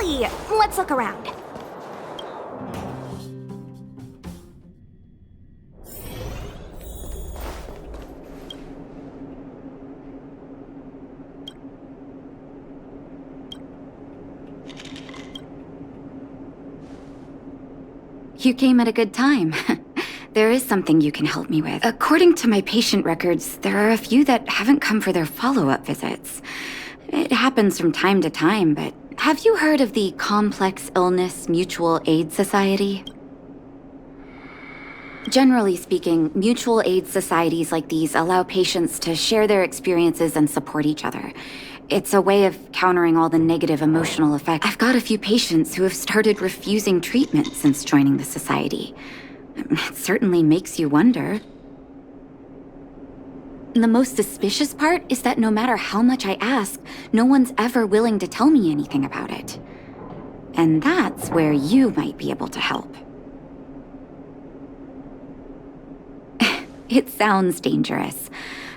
Really? Let's look around. You came at a good time. There is something you can help me with. According to my patient records, there are a few that haven't come for their follow-up visits. It happens from time to time, but have you heard of the Complex Illness Mutual Aid Society? Generally speaking, mutual aid societies like these allow patients to share their experiences and support each other. It's a way of countering all the negative emotional effects. I've got a few patients who have started refusing treatment since joining the society. It certainly makes you wonder. The most suspicious part is that no matter how much I ask, no one's ever willing to tell me anything about it. And that's where you might be able to help. It sounds dangerous,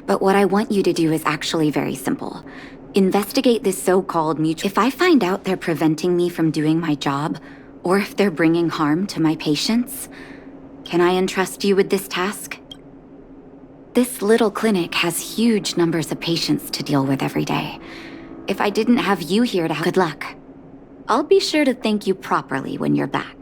but what I want you to do is actually very simple. Investigate this so-called mutual... If I find out they're preventing me from doing my job, or if they're bringing harm to my patients, can I entrust you with this task? This little clinic has huge numbers of patients to deal with every day. If I didn't have you here to help, good luck. I'll be sure to thank you properly when you're back.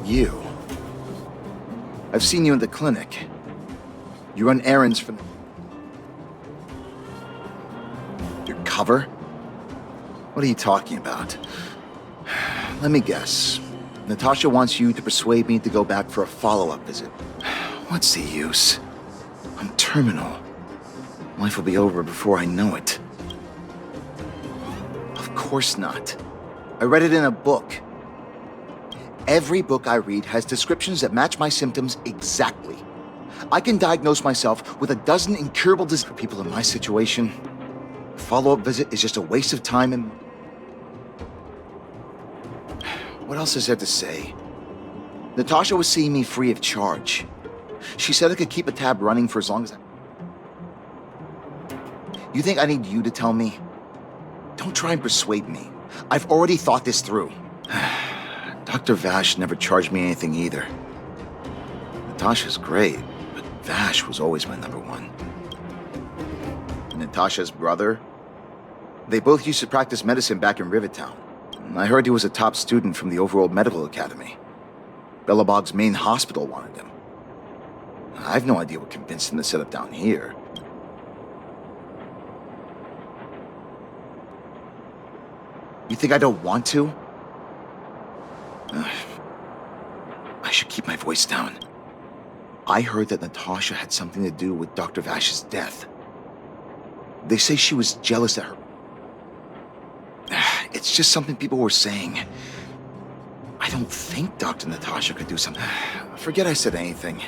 You. I've seen you in the clinic. You run errands for... Your cover? What are you talking about? Let me guess. Natasha wants you to persuade me to go back for a follow-up visit. What's the use? I'm terminal. Life will be over before I know it. Of course not. I read it in a book. Every book I read has descriptions that match my symptoms exactly. I can diagnose myself with a dozen incurable diseases. For people in my situation, a follow-up visit is just a waste of time and... What else is there to say? Natasha was seeing me free of charge. She said I could keep a tab running for as long as I... You think I need you to tell me? Don't try and persuade me. I've already thought this through. Dr. Vash never charged me anything either. Natasha's great, but Vash was always my number one. Natasha's brother? They both used to practice medicine back in Rivertown. I heard he was a top student from the Overworld Medical Academy. Bellabog's main hospital wanted him. I've no idea what convinced him to set up down here. You think I don't want to? I should keep my voice down. I heard that Natasha had something to do with Dr. Vash's death. They say she was jealous at her. It's just something people were saying. I don't think Dr. Natasha could do something. Forget I said anything.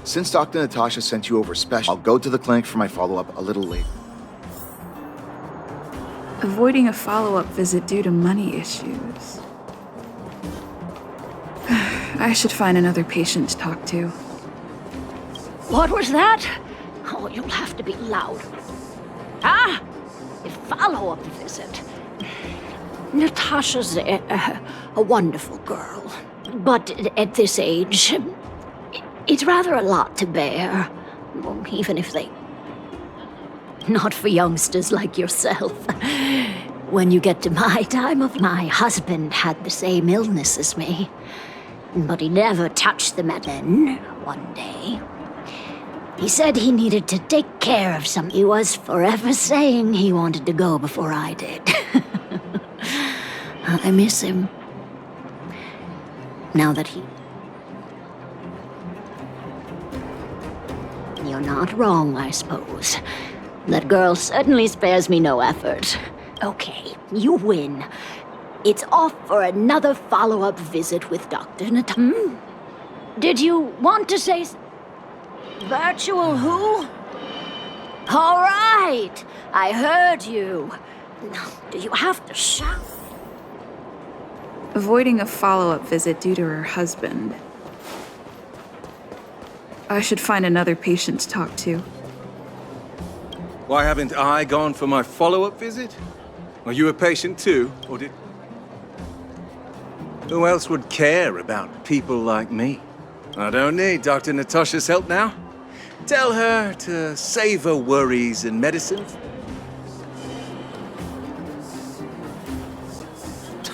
Since Dr. Natasha sent you over special, I'll go to the clinic for my follow-up a little later. Avoiding a follow-up visit due to money issues. I should find another patient to talk to. What was that? Oh, you'll have to be louder. Ah! A follow-up visit. Natasha's a wonderful girl. But at this age, it's rather a lot to bear. Even if they... Not for youngsters like yourself. When you get to my time of... My husband had the same illness as me. But he never touched the medicine. One day, he said he needed to take care of some. He was forever saying he wanted to go before I did. I miss him. Now that he... You're not wrong, I suppose. That girl certainly spares me no effort. Okay, you win. It's off for another follow-up visit with Dr. Natasha. Did you want to say... Virtual who? All right, I heard you. Do you have to shout? Avoiding a follow-up visit due to her husband. I should find another patient to talk to. Why haven't I gone for my follow-up visit? Are you a patient too, or did... Who else would care about people like me? I don't need Dr. Natasha's help now. Tell her to save her worries and medicine.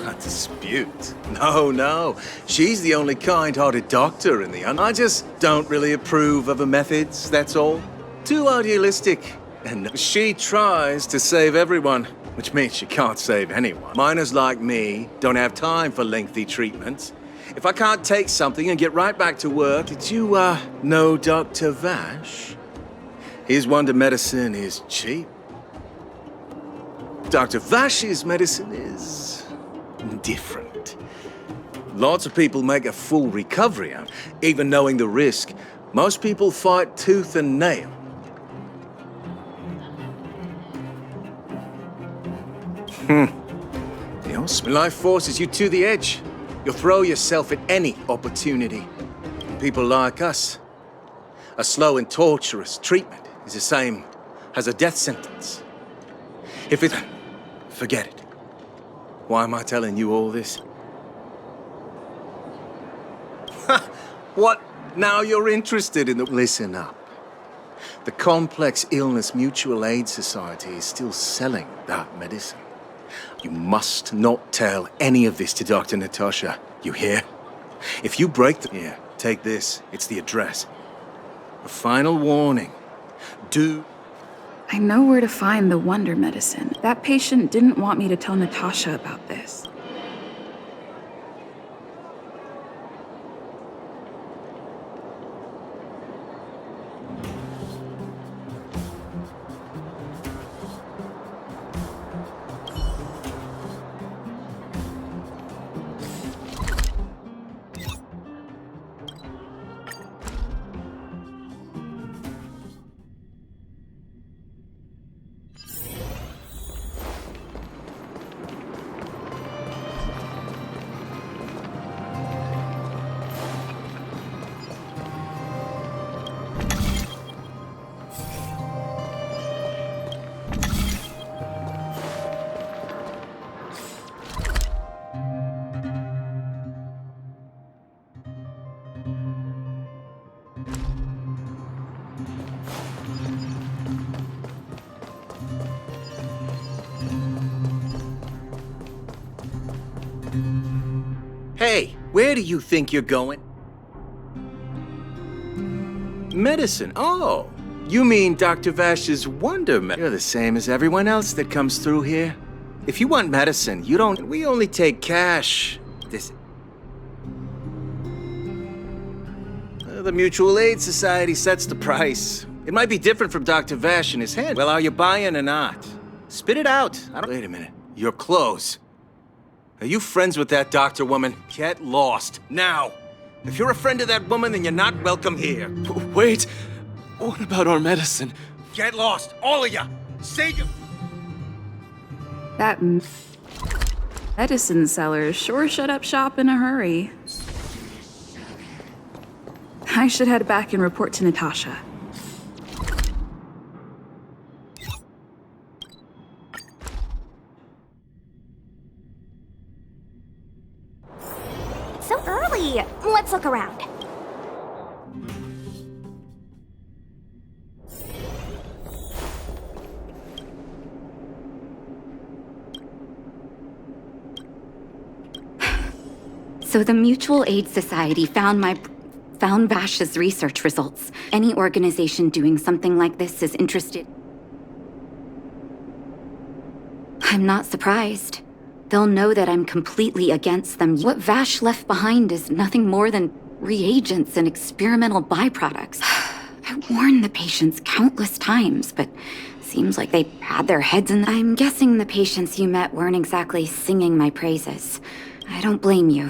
A dispute? No. She's the only kind-hearted doctor in the... I just don't really approve of her methods, that's all. Too idealistic. And she tries to save everyone, which means she can't save anyone. Miners like me don't have time for lengthy treatments. If I can't take something and get right back to work, did you, know Dr. Vash? His wonder medicine is cheap. Dr. Vash's medicine is... different. Lots of people make a full recovery, even knowing the risk. Most people fight tooth and nail. Life forces you to the edge. You'll throw yourself at any opportunity. People like us. A slow and torturous treatment is the same as a death sentence. If it... forget it. Why am I telling you all this? What? Now you're interested in the... Listen up. The Complex Illness Mutual Aid Society is still selling that medicine. You must not tell any of this to Dr. Natasha. You hear? If you break the... Here, take this. It's the address. A final warning. Do... I know where to find the wonder medicine. That patient didn't want me to tell Natasha about this. Hey, where do you think you're going? Medicine? Oh, you mean Dr. Vash's wonder medicine? You're the same as everyone else that comes through here. If you want medicine, you don't... We only take cash. The Mutual Aid Society sets the price. It might be different from Dr. Vash and his hand. Well, are you buying or not? Spit it out. Wait a minute. Your clothes. Are you friends with that doctor woman? Get lost. Now! If you're a friend of that woman, then you're not welcome here. Wait! What about our medicine? Get lost! All of you! Save you! That medicine seller sure shut up shop in a hurry. I should head back and report to Natasha. So early! Let's look around. So the Mutual Aid Society found Vash's research results. Any organization doing something like this is interested. I'm not surprised. They'll know that I'm completely against them. What Vash left behind is nothing more than reagents and experimental byproducts. I warned the patients countless times, but Seems like they had their heads in. I'm guessing the patients you met weren't exactly singing my praises. I don't blame you.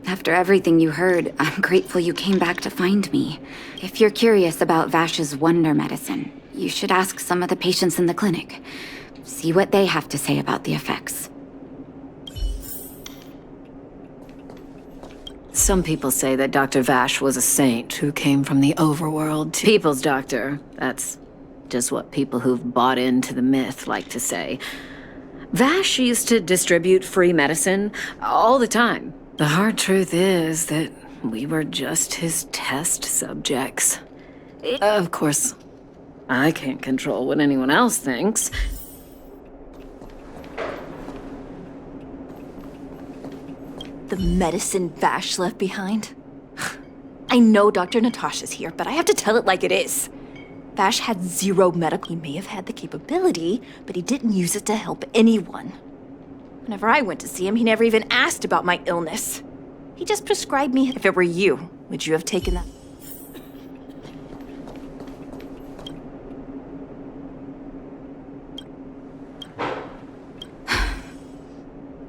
After everything you heard, I'm grateful you came back to find me. If you're curious about Vash's wonder medicine, you should ask some of the patients in the clinic. See what they have to say about the effects. Some people say that Dr. Vash was a saint who came from the overworld to people's doctor. That's just what people who've bought into the myth like to say. Vash used to distribute free medicine all the time. The hard truth is that we were just his test subjects. Of course, I can't control what anyone else thinks. The medicine Vash left behind? I know Dr. Natasha's here, but I have to tell it like it is. Vash had zero medical. He may have had the capability, but he didn't use it to help anyone. Whenever I went to see him, he never even asked about my illness. He just prescribed me. If it were you, would you have taken that?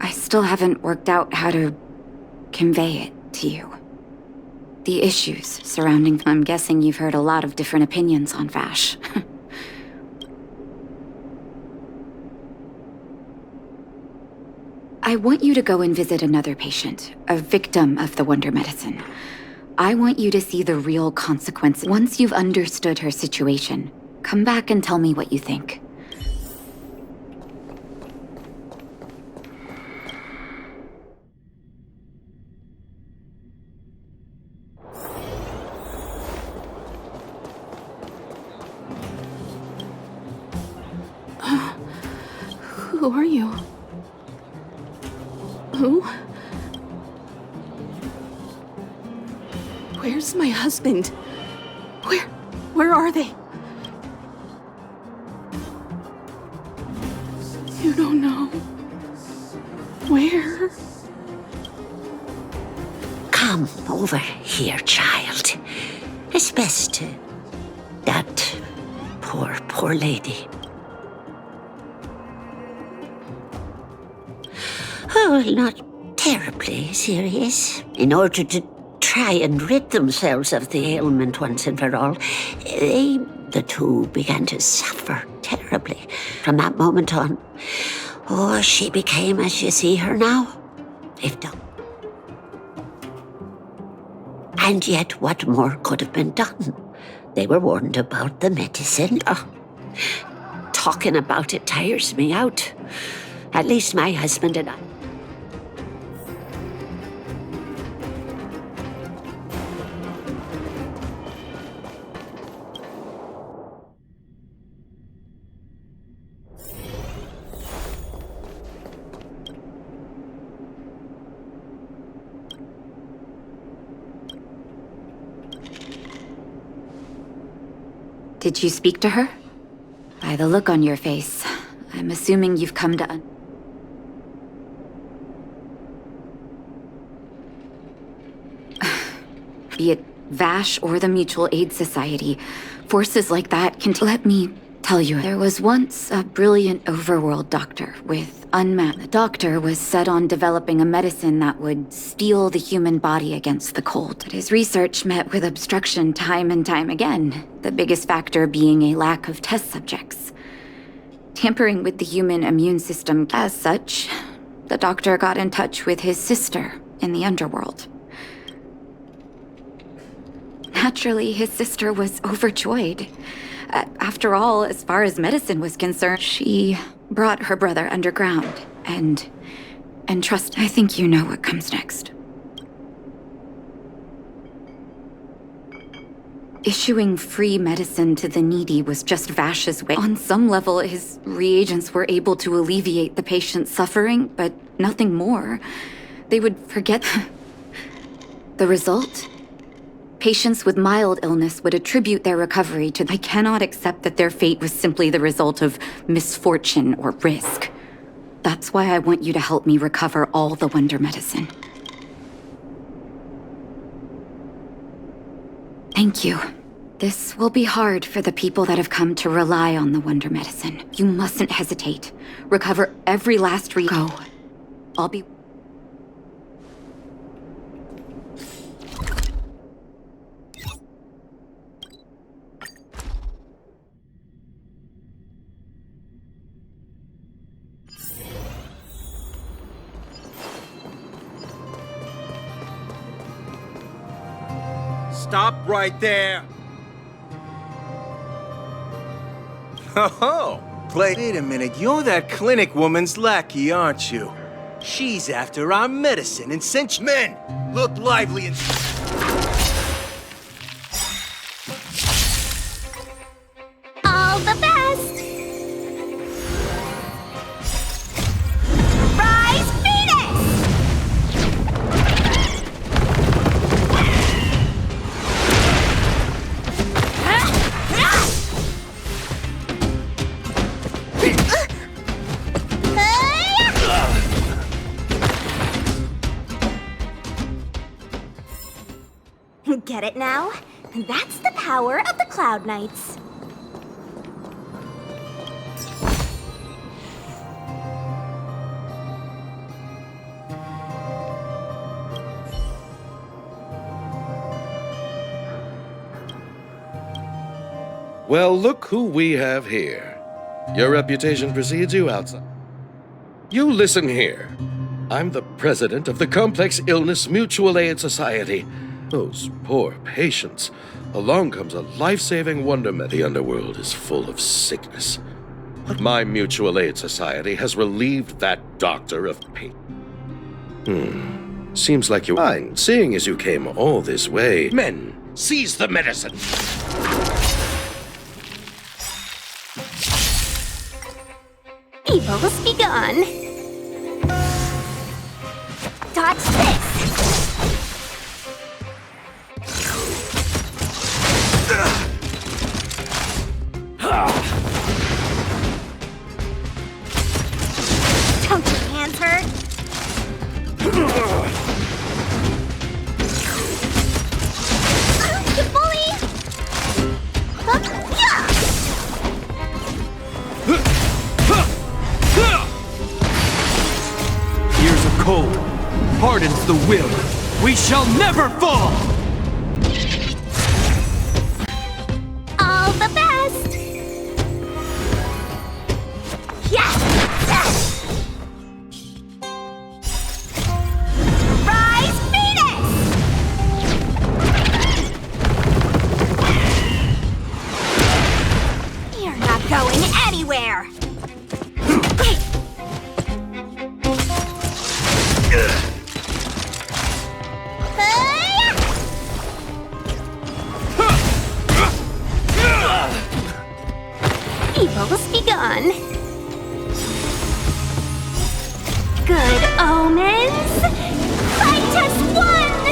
I still haven't worked out how to convey it to you. The issues surrounding... I'm guessing you've heard a lot of different opinions on Vash. I want you to go and visit another patient, a victim of the wonder medicine. I want you to see the real consequences. Once you've understood her situation, come back and tell me what you think. Who are you? Who? Where's my husband? Where are they? You don't know. Where? Come over here, child. It's best to... that poor lady. Oh, not terribly serious. In order to try and rid themselves of the ailment once and for all, the two began to suffer terribly. From that moment on, she became as you see her now. They've done. And yet, what more could have been done? They were warned about the medicine. Talking about it tires me out. At least my husband and I. Did you speak to her? By the look on your face, I'm assuming you've come to... Be it Vash or the Mutual Aid Society, forces like that can... Let me tell you, there was once a brilliant overworld doctor with unmatched... The doctor was set on developing a medicine that would steel the human body against the cold. But his research met with obstruction time and time again, the biggest factor being a lack of test subjects. Tampering with the human immune system. As such, the doctor got in touch with his sister in the underworld. Naturally, his sister was overjoyed. After all, as far as medicine was concerned, she brought her brother underground, and trust, I think you know what comes next. Issuing free medicine to the needy was just Vash's way. On some level, his reagents were able to alleviate the patient's suffering, but nothing more. They would forget. The result? Patients with mild illness would attribute their recovery to... I cannot accept that their fate was simply the result of misfortune or risk. That's why I want you to help me recover all the wonder medicine. Thank you. This will be hard for the people that have come to rely on the wonder medicine. You mustn't hesitate. Recover every last Go. I'll be... Stop right there! Oh, wait a minute, you're that clinic woman's lackey, aren't you? She's after our medicine and sent men! Look lively and... All the best! Rise, Venus! Get it now? That's the power of the Cloud Knights. Well, look who we have here. Your reputation precedes you outside. You listen here. I'm the president of the Complex Illness Mutual Aid Society. Those poor patients. Along comes a life-saving wonder med. The underworld is full of sickness. But my mutual aid society has relieved that doctor of pain. Seems like you're fine, seeing as you came all this way. Men, seize the medicine! Evil's begun. Dodge this! Don't your hands hurt? You bully! Yeah! Years of cold hardens the will. We shall never fall! All the best! Yes! Yes! Rise, Venus! You're not going anywhere! Evil's begun. Good omens. Fight as one.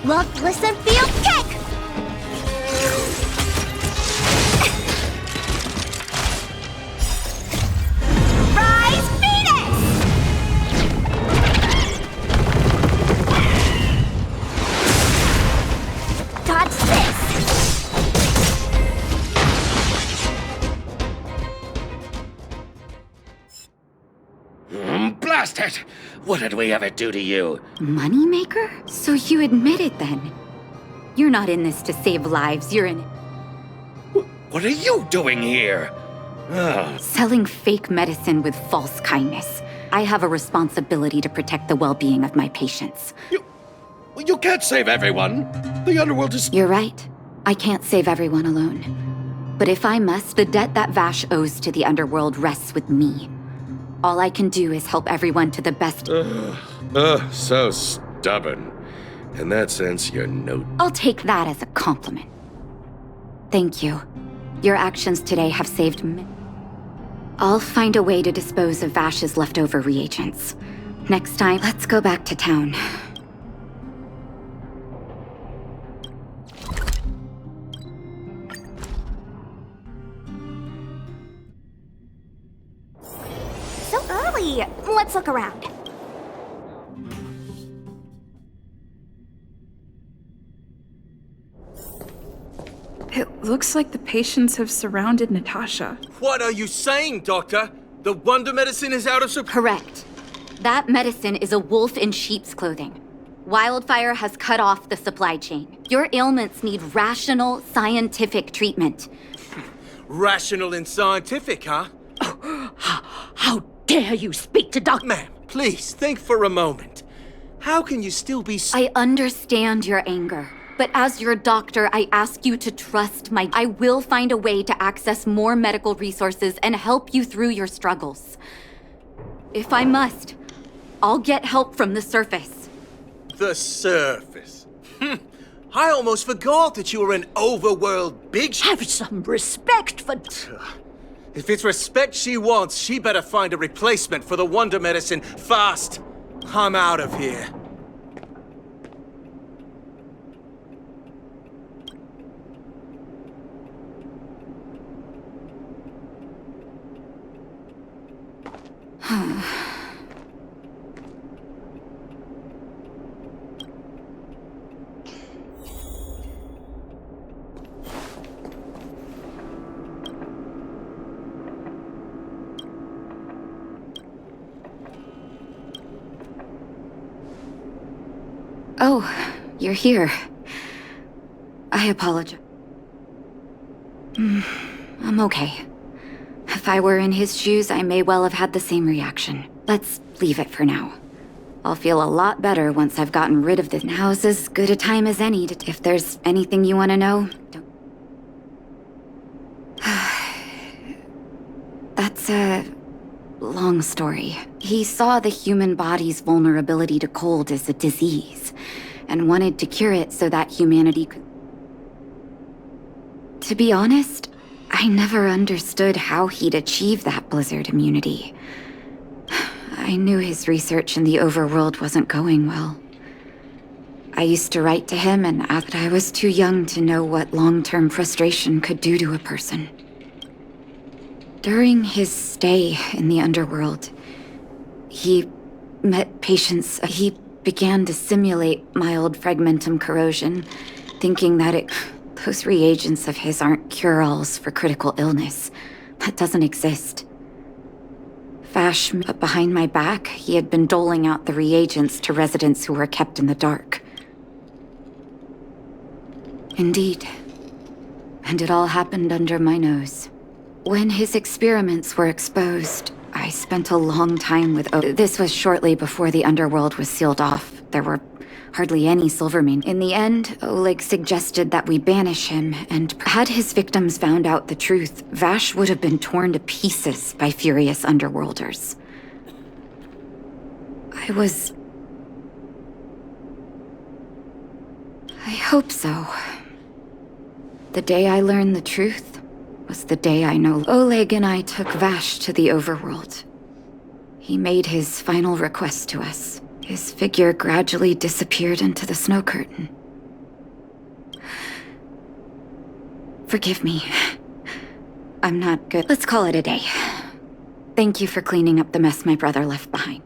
Look, listen, feel, kick. Rise, Venus. Dodge this. Blast it! What did we ever do to you? Moneymaker? So you admit it then? You're not in this to save lives, you're in it. What are you doing here? Selling fake medicine with false kindness. I have a responsibility to protect the well-being of my patients. You can't save everyone. The underworld is... You're right. I can't save everyone alone. But if I must, the debt that Vash owes to the underworld rests with me. All I can do is help everyone to the best... so stubborn. In that sense, you're no... I'll take that as a compliment. Thank you. Your actions today have saved me. I'll find a way to dispose of Vash's leftover reagents. Next time, let's go back to town. So early. Let's look around. It looks like the patients have surrounded Natasha. What are you saying, Doctor? The wonder medicine is out of supply? Correct. That medicine is a wolf in sheep's clothing. Wildfire has cut off the supply chain. Your ailments need rational, scientific treatment. Rational and scientific, huh? How dare you speak to Dr. Ma'am, please, think for a moment. How can you still be I understand your anger, but as your doctor, I ask you to trust I will find a way to access more medical resources and help you through your struggles. If I must, I'll get help from the surface. The surface? I almost forgot that you were an overworld big Have some respect for... If it's respect she wants, she better find a replacement for the wonder medicine fast. I'm out of here. Oh, you're here. I apologize. I'm okay. If I were in his shoes, I may well have had the same reaction. Let's leave it for now. I'll feel a lot better once I've gotten rid of this. Now's as good a time as any to... If there's anything you want to know, don't... That's a long story. He saw the human body's vulnerability to cold as a disease, and wanted to cure it so that humanity could... To be honest, I never understood how he'd achieve that blizzard immunity. I knew his research in the overworld wasn't going well. I used to write to him and ask, but I was too young to know what long-term frustration could do to a person. During his stay in the underworld, he met patients. He began to simulate mild fragmentum corrosion, thinking that those reagents of his aren't cure-alls for critical illness. That doesn't exist. Vash, behind my back, he had been doling out the reagents to residents who were kept in the dark. Indeed. And it all happened under my nose. When his experiments were exposed, I spent a long time with This was shortly before the underworld was sealed off. There were hardly any Silvermane. In the end, Oleg suggested that we banish him, and had his victims found out the truth, Vash would have been torn to pieces by furious underworlders. I hope so. The day I learned the truth was the day I know Oleg and I took Vash to the overworld. He made his final request to us. His figure gradually disappeared into the snow curtain. Forgive me. I'm not good. Let's call it a day. Thank you for cleaning up the mess my brother left behind.